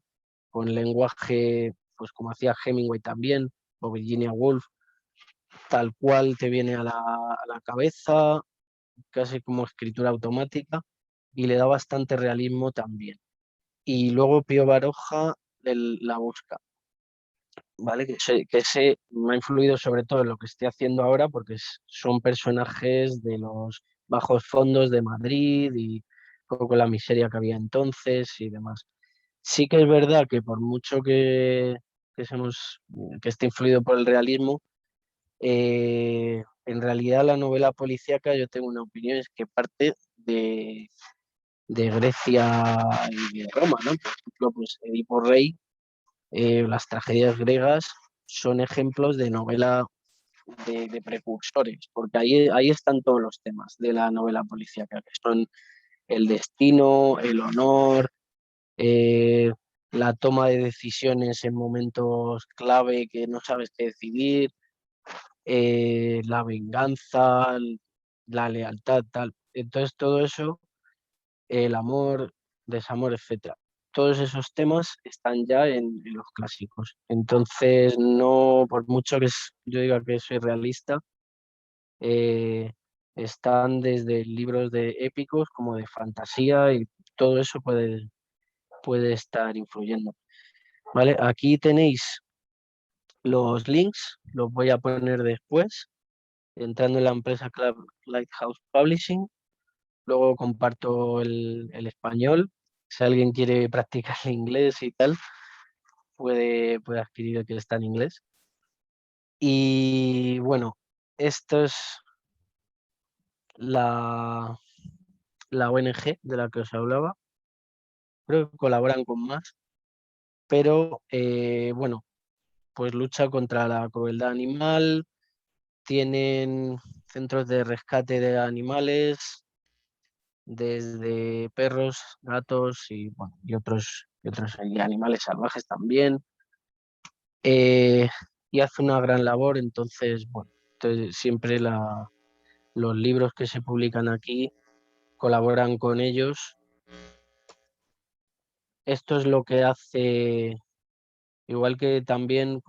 S2: con lenguaje, pues como hacía Hemingway también, o Virginia Woolf, tal cual te viene a la cabeza, casi como escritura automática, y le da bastante realismo también. Y luego Pío Baroja, La Busca. ¿Vale? Que ese me ha influido sobre todo en lo que estoy haciendo ahora porque son personajes de los bajos fondos de Madrid y un poco la miseria que había entonces y demás. Sí que es verdad que por mucho que esté influido por el realismo, en realidad la novela policíaca yo tengo una opinión, es que parte de Grecia y de Roma, ¿no? Por ejemplo, pues Edipo Rey, las tragedias griegas son ejemplos de novela de precursores, porque ahí están todos los temas de la novela policíaca, que son el destino, el honor, eh, la toma de decisiones en momentos clave que no sabes qué decidir, la venganza, la lealtad, tal. Entonces todo eso, el amor, desamor, etcétera. Todos esos temas están ya en los clásicos. Entonces, no, por mucho yo diga que soy realista, eh, están desde libros de épicos como de fantasía y todo eso puede estar influyendo. ¿Vale? Aquí tenéis los links, los voy a poner después entrando en la empresa Lighthouse Publishing. Luego comparto el español. Si alguien quiere practicar el inglés y tal, puede adquirir el que está en inglés. Y bueno, esto es la ONG de la que os hablaba. Creo que colaboran con más, pero bueno, pues lucha contra la crueldad animal, tienen centros de rescate de animales, desde perros, gatos y, bueno, y otros animales salvajes también. Y hace una gran labor, entonces, bueno, siempre los libros que se publican aquí colaboran con ellos. Esto es lo que hace, igual que también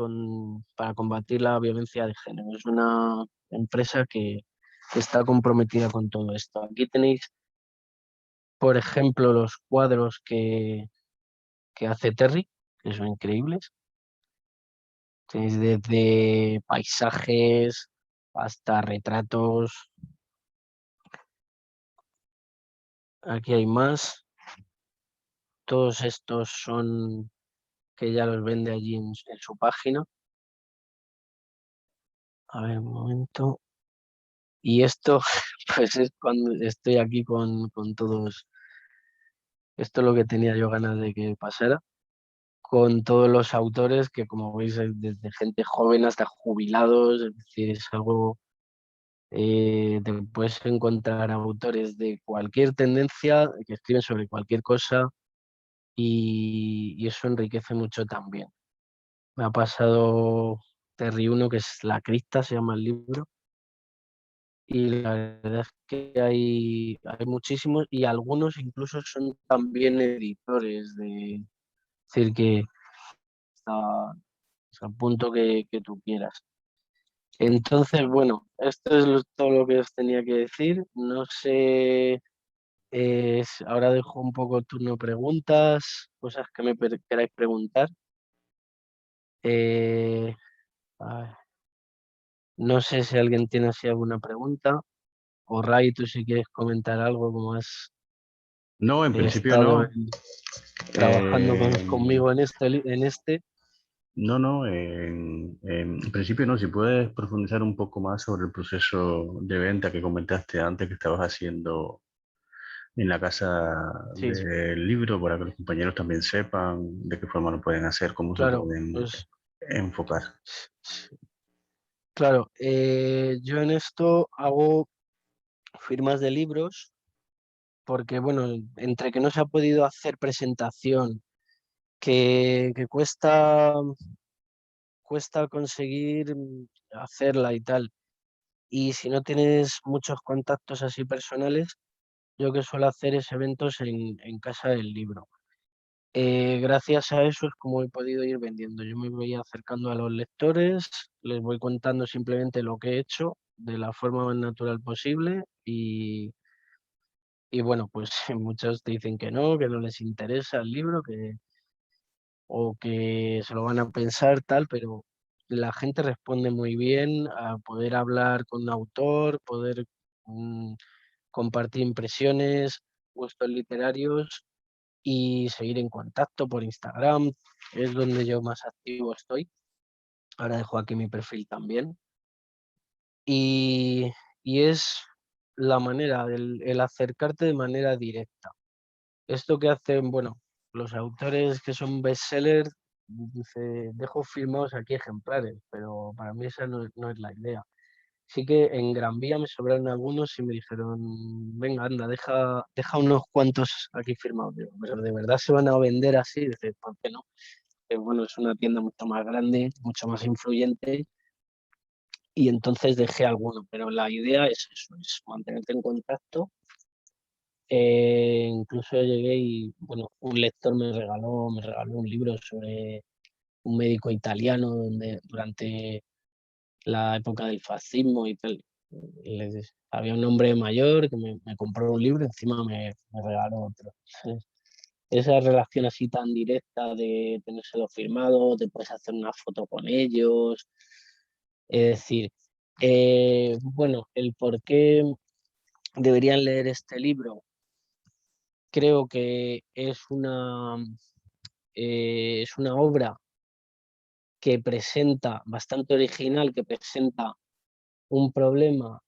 S2: para combatir la violencia de género. Es una empresa que está comprometida con todo esto. Aquí tenéis, por ejemplo, los cuadros que hace Terry, que son increíbles. Tenéis desde paisajes hasta retratos. Aquí hay más. Todos estos son que ya los vende allí en su página. A ver, un momento. Y esto, pues es cuando estoy aquí con todos. Esto es lo que tenía yo ganas de que pasara. Con todos los autores que, como veis, es desde gente joven hasta jubilados. Es decir, es algo. Te puedes encontrar autores de cualquier tendencia que escriben sobre cualquier cosa y eso enriquece mucho también. Me ha pasado Terry 1, que es La Cripta, se llama el libro, y la verdad es que hay muchísimos y algunos incluso son también editores, es decir, que hasta el punto que tú quieras. Entonces, bueno, esto es todo lo que os tenía que decir. No sé, ahora dejo un poco turno preguntas, cosas que queráis preguntar. Eh, a ver, no sé si alguien tiene así alguna pregunta. O Ray, tú si quieres comentar algo, como has
S1: No, en principio
S2: estado
S1: no.
S2: trabajando
S1: Eh,
S2: conmigo en este.
S1: no, no, en principio no. Si puedes profundizar un poco más sobre el proceso de venta que comentaste antes que estabas haciendo en la casa
S2: Sí,
S1: del libro, para que los compañeros también sepan de qué forma lo pueden hacer, cómo se
S2: claro,
S1: pueden
S2: pues
S1: enfocar.
S2: claro, yo en esto hago firmas de libros porque, bueno, entre que no se ha podido hacer presentación, que cuesta conseguir hacerla y tal, y si no tienes muchos contactos así personales, yo que suelo hacer es eventos en Casa del Libro. Gracias a eso es como he podido ir vendiendo. Yo me voy acercando a los lectores, les voy contando simplemente lo que he hecho de la forma más natural posible y bueno, pues muchos te dicen que no les interesa el libro, o que se lo van a pensar tal, pero la gente responde muy bien a poder hablar con un autor, poder mm, compartir impresiones, gustos literarios y seguir en contacto por Instagram, es donde yo más activo estoy. Ahora dejo aquí mi perfil también. Y, y es la manera, el acercarte de manera directa. Esto que hacen, bueno, los autores que son bestsellers, dice, dejo firmados aquí ejemplares, pero para mí esa no es la idea. Sí que en Gran Vía me sobraron algunos y me dijeron, venga, anda, deja unos cuantos aquí firmados. Digo, pero ¿de verdad se van a vender así? Dice, ¿por qué no? Bueno, es una tienda mucho más grande, mucho más influyente y entonces dejé alguno, pero la idea es eso, es mantenerte en contacto. Incluso llegué y, bueno, un lector me regaló un libro sobre un médico italiano donde durante la época del fascismo y tal. Había un hombre mayor que me compró un libro y encima me regaló otro. Esa relación así tan directa de tenérselo firmado, te puedes hacer una foto con ellos. Es decir, Bueno, el por qué deberían leer este libro, creo que es una obra que presenta, bastante original, que presenta un problema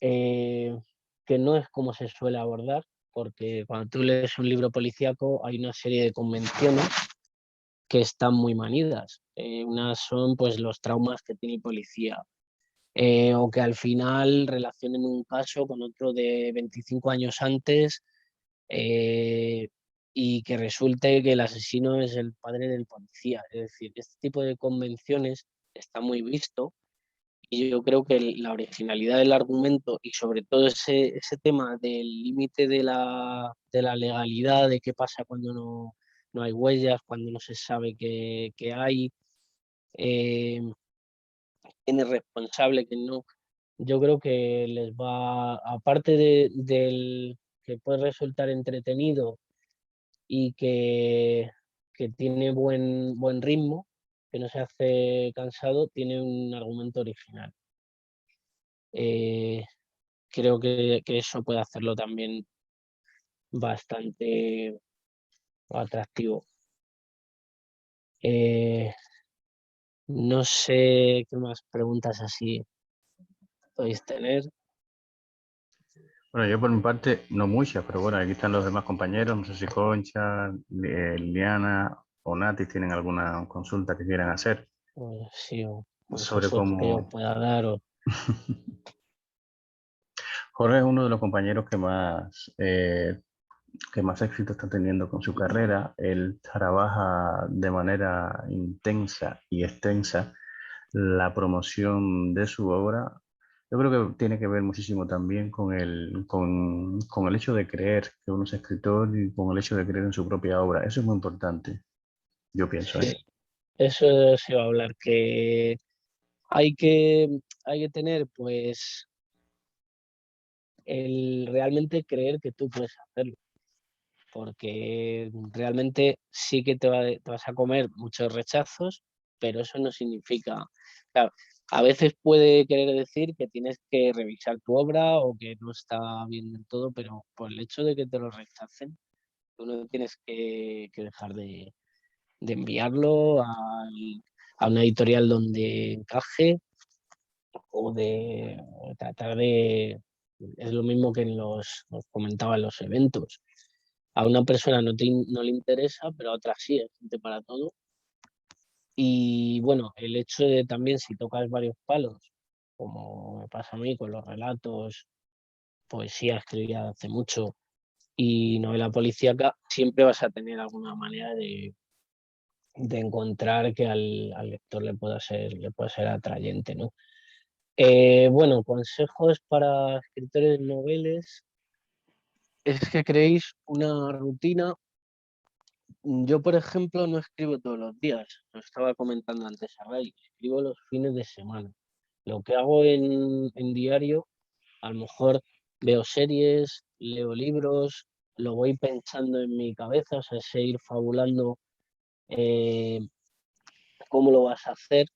S2: eh, que no es como se suele abordar, porque cuando tú lees un libro policíaco hay una serie de convenciones que están muy manidas. Unas son pues los traumas que tiene el policía, o que al final relacionen un caso con otro de 25 años antes, eh, y que resulte que el asesino es el padre del policía. Es decir, este tipo de convenciones está muy visto y yo creo que la originalidad del argumento y sobre todo ese tema del límite de la legalidad, de qué pasa cuando no hay huellas, cuando no se sabe que hay, eh, quién es responsable, quién no. Yo creo que les va, aparte del que puede resultar entretenido y que tiene buen ritmo, que no se hace cansado, tiene un argumento original. Eh, Creo que eso puede hacerlo también bastante atractivo. Eh, no sé qué más preguntas así podéis tener.
S1: Bueno, yo por mi parte, no muchas, pero bueno, aquí están los demás compañeros. No sé si Concha, Liliana o Nati tienen alguna consulta que quieran hacer
S2: Pues sí, o
S1: sobre
S2: consejos que yo
S1: cómo...
S2: pueda dar.
S1: Jorge es uno de los compañeros que más éxito está teniendo con su carrera. Él trabaja de manera intensa y extensa la promoción de su obra. Yo creo que tiene que ver muchísimo también con el hecho de creer que uno es escritor y con el hecho de creer en su propia obra. Eso es muy importante, yo pienso, ¿eh?
S2: Sí, eso se va a hablar, que hay que, hay que tener pues el realmente creer que tú puedes hacerlo, porque realmente sí que te vas a comer muchos rechazos, pero eso no significa, claro, a veces puede querer decir que tienes que revisar tu obra o que no está bien del todo, pero por el hecho de que te lo rechacen, tú no tienes que dejar de enviarlo a una editorial donde encaje o de tratar de... Es lo mismo que os comentaba en los eventos. A una persona no le interesa, pero a otra sí, hay gente para todo. Y bueno, el hecho de también si tocas varios palos, como me pasa a mí con los relatos, poesía escribía hace mucho y novela policíaca, siempre vas a tener alguna manera de encontrar que al lector le pueda ser atrayente, ¿no? Bueno, consejos para escritores noveles es que creéis una rutina. Yo, por ejemplo, no escribo todos los días, lo estaba comentando antes a Ray, escribo los fines de semana. Lo que hago en diario, a lo mejor veo series, leo libros, lo voy pensando en mi cabeza, o sea, sé ir fabulando eh, cómo lo vas a hacer,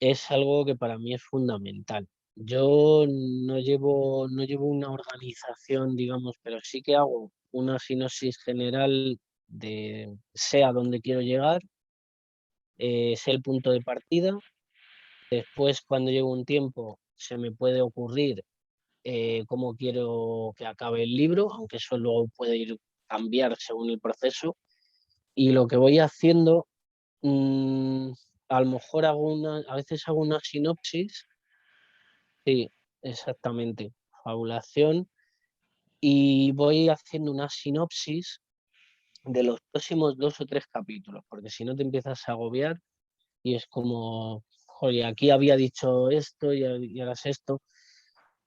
S2: es algo que para mí es fundamental. Yo no llevo una organización, digamos, pero sí que hago una sinopsis general de sé a dónde quiero llegar, sé el punto de partida. Después, cuando llevo un tiempo, se me puede ocurrir cómo quiero que acabe el libro, aunque eso luego puede ir cambiar según el proceso. Y lo que voy haciendo, mm, a lo mejor a veces hago una sinopsis. Sí, exactamente. Fabulación. Y voy haciendo una sinopsis de los próximos 2 o 3 capítulos, porque si no te empiezas a agobiar y es como, joder, aquí había dicho esto y ahora es esto.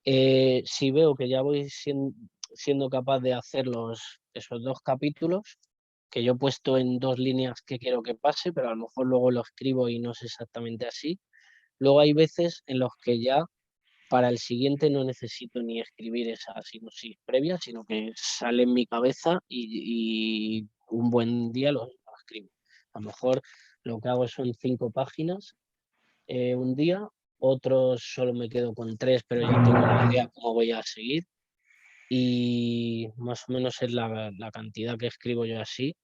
S2: Si veo que ya voy siendo capaz de hacer esos 2 capítulos, que yo he puesto en 2 líneas que quiero que pase, pero a lo mejor luego lo escribo y no es exactamente así. Luego hay veces en los que ya para el siguiente no necesito ni escribir esa sinopsis previa, sino que sale en mi cabeza y un buen día lo escribo. A lo mejor lo que hago son 5 páginas un día otros solo me quedo con 3, pero ya tengo una idea cómo voy a seguir. Y más o menos es la cantidad que escribo yo así.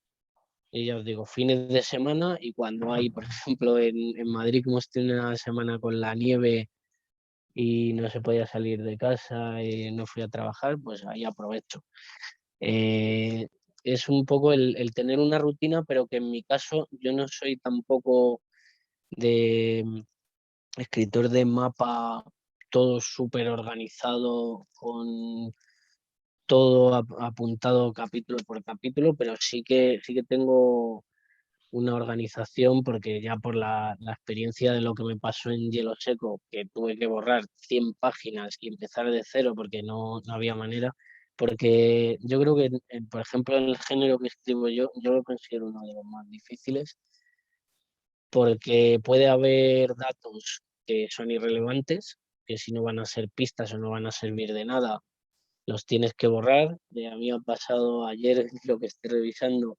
S2: Y ya os digo, fines de semana y cuando hay, por ejemplo, en Madrid, como estoy una semana con la nieve y no se podía salir de casa y no fui a trabajar, pues ahí aprovecho. Eh, es un poco el tener una rutina, pero que en mi caso yo no soy tampoco de escritor de mapa todo súper organizado con todo apuntado capítulo por capítulo, pero sí que tengo una organización porque ya por la experiencia de lo que me pasó en Hielo Seco, que tuve que borrar 100 páginas y empezar de cero porque no había manera, porque yo creo que, por ejemplo, en el género que escribo yo lo considero uno de los más difíciles, porque puede haber datos que son irrelevantes, que si no van a ser pistas o no van a servir de nada, los tienes que borrar. A mí me ha pasado ayer lo que estoy revisando,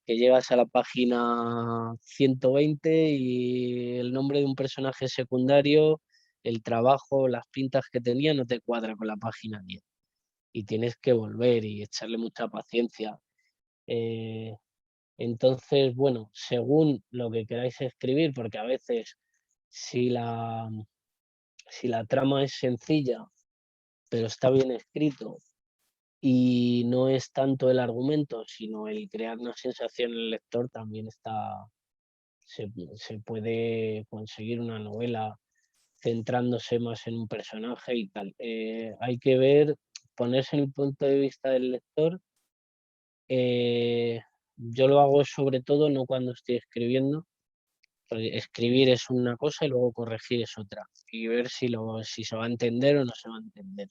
S2: que llegas a la página 120 y el nombre de un personaje secundario, el trabajo, las pintas que tenía no te cuadra con la página 10 y tienes que volver y echarle mucha paciencia. Eh, entonces, bueno, según lo que queráis escribir, porque a veces si si la trama es sencilla, pero está bien escrito y no es tanto el argumento, sino el crear una sensación en el lector, también se puede conseguir una novela centrándose más en un personaje y tal. Hay que ver, ponerse en el punto de vista del lector. Yo lo hago sobre todo no cuando estoy escribiendo, porque escribir es una cosa y luego corregir es otra, y ver si se va a entender o no se va a entender.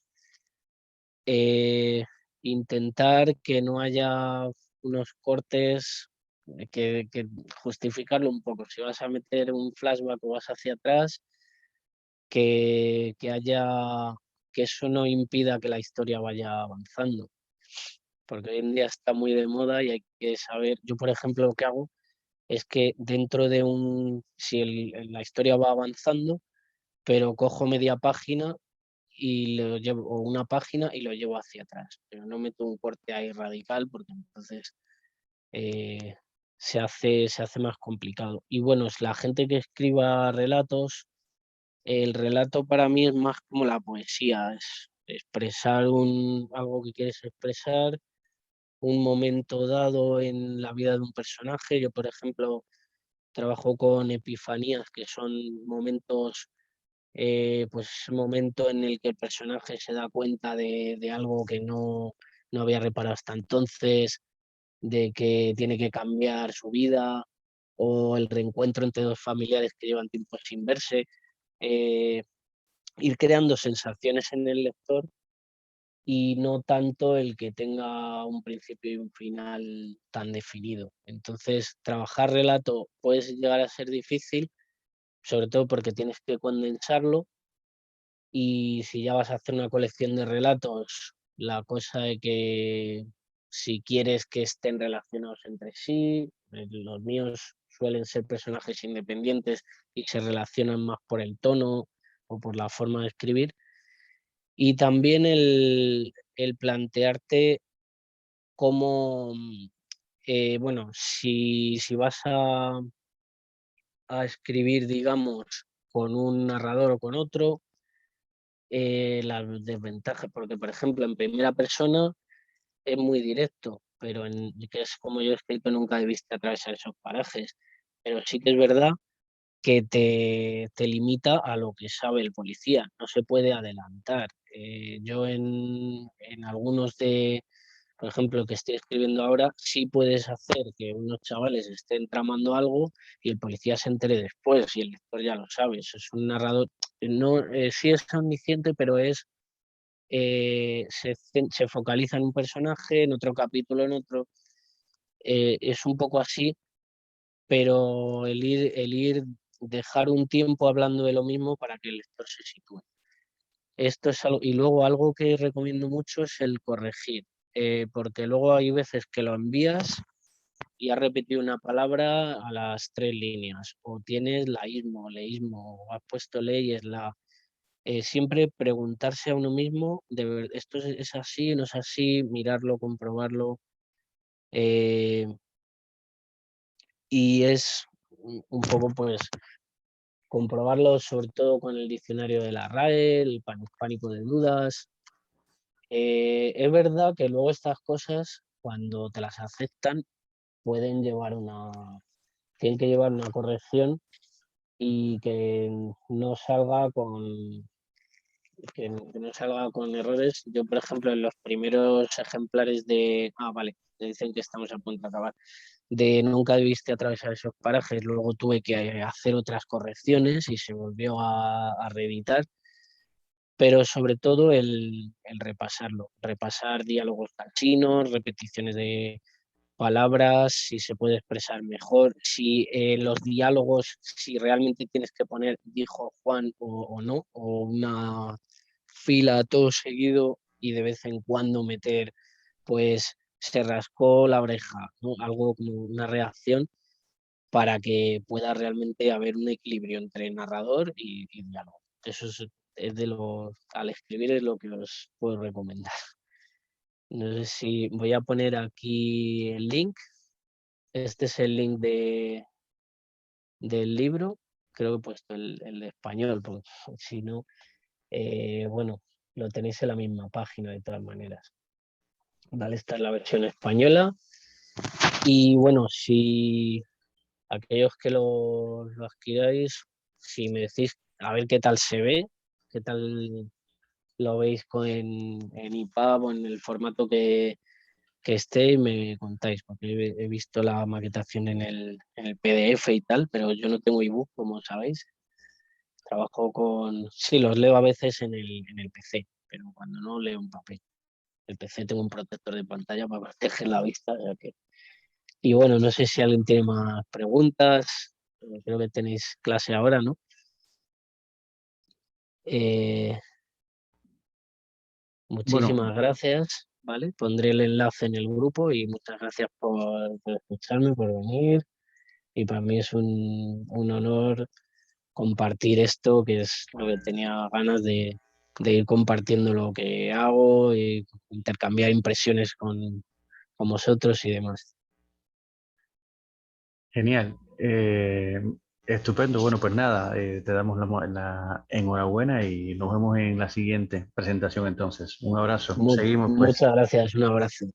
S2: Eh, Intentar que no haya unos cortes, que justificarlo un poco. Si vas a meter un flashback o vas hacia atrás, que haya, que eso no impida que la historia vaya avanzando. Porque hoy en día está muy de moda y hay que saber, yo por ejemplo lo que hago es que dentro de si la historia va avanzando, pero cojo media página y lo llevo, o una página y lo llevo hacia atrás, pero no meto un corte ahí radical porque entonces eh, se hace más complicado. Y bueno, es la gente que escriba relatos, el relato para mí es más como la poesía, es expresar algo que quieres expresar, un momento dado en la vida de un personaje. Yo, por ejemplo, trabajo con epifanías, que son momentos, pues momento en el que el personaje se da cuenta de algo que no había reparado hasta entonces, de que tiene que cambiar su vida, o el reencuentro entre dos familiares que llevan tiempo sin verse. eh, Ir creando sensaciones en el lector y no tanto el que tenga un principio y un final tan definido. Entonces, trabajar relato puede llegar a ser difícil, sobre todo porque tienes que condensarlo, y si ya vas a hacer una colección de relatos, la cosa de que si quieres que estén relacionados entre sí, los míos suelen ser personajes independientes y se relacionan más por el tono o por la forma de escribir. Y también el plantearte cómo, bueno, si vas a escribir, digamos, con un narrador o con otro, las desventajas, porque por ejemplo en primera persona es muy directo, pero que es como yo he escrito, nunca he visto atravesar esos parajes, pero sí que es verdad que te limita a lo que sabe el policía, no se puede adelantar. Yo en algunos por ejemplo, el que estoy escribiendo ahora, sí puedes hacer que unos chavales estén tramando algo y el policía se entere después y el lector ya lo sabe. Eso es un narrador, no, sí es omnisciente, pero se focaliza en un personaje, en otro capítulo, en otro. Es un poco así, pero dejar un tiempo hablando de lo mismo para que el lector se sitúe. Esto es algo, y luego algo que recomiendo mucho es el corregir, porque luego hay veces que lo envías y has repetido una palabra a las 3 líneas, o tienes laísmo, leísmo, o has puesto leyes, siempre preguntarse a uno mismo, ¿esto es así, no es así? Mirarlo, comprobarlo. Y es un poco, pues, comprobarlo sobre todo con el diccionario de la RAE, el pánico de dudas. Es verdad que luego estas cosas, cuando te las aceptan, pueden tienen que llevar una corrección y no salga que no salga con errores. Yo, por ejemplo, en los primeros ejemplares vale, te dicen que estamos a punto de acabar, de nunca debiste atravesar esos parajes, luego tuve que hacer otras correcciones y se volvió a reeditar, pero sobre todo el repasarlo, repasar diálogos tachinos, repeticiones de palabras, si se puede expresar mejor, si los diálogos, si realmente tienes que poner dijo Juan o no, o una fila todo seguido y de vez en cuando meter, pues se rascó la oreja, ¿no? Algo como una reacción para que pueda realmente haber un equilibrio entre narrador y diálogo. Eso es al escribir es lo que os puedo recomendar. No sé si voy a poner aquí el link. Este es el link del libro. Creo que he puesto el de español, porque si no, bueno, lo tenéis en la misma página de todas maneras. Vale, esta es la versión española. Y bueno, si aquellos que lo adquiráis, si me decís a ver qué tal se ve, qué tal lo veis en EPUB o en el formato que esté y me contáis, porque he visto la maquetación en el PDF y tal, pero yo no tengo ebook, como sabéis. Trabajo sí, los leo a veces en el PC, pero cuando no leo en papel. El PC tengo un protector de pantalla para proteger la vista. Y bueno, no sé si alguien tiene más preguntas. Creo que tenéis clase ahora, ¿no? Eh,
S1: Bueno,
S2: Muchísimas gracias, ¿vale? Pondré el enlace en el grupo y muchas gracias por escucharme, por venir. Y para mí es un honor compartir esto, que es lo que tenía ganas de ir compartiendo lo que hago y intercambiar impresiones con vosotros y demás.
S1: genial. Estupendo. Bueno, pues nada, te damos la enhorabuena y nos vemos en la siguiente presentación entonces. Un abrazo. Seguimos pues.
S2: Muchas gracias, un abrazo.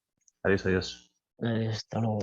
S1: Adiós, adiós.
S2: Hasta luego.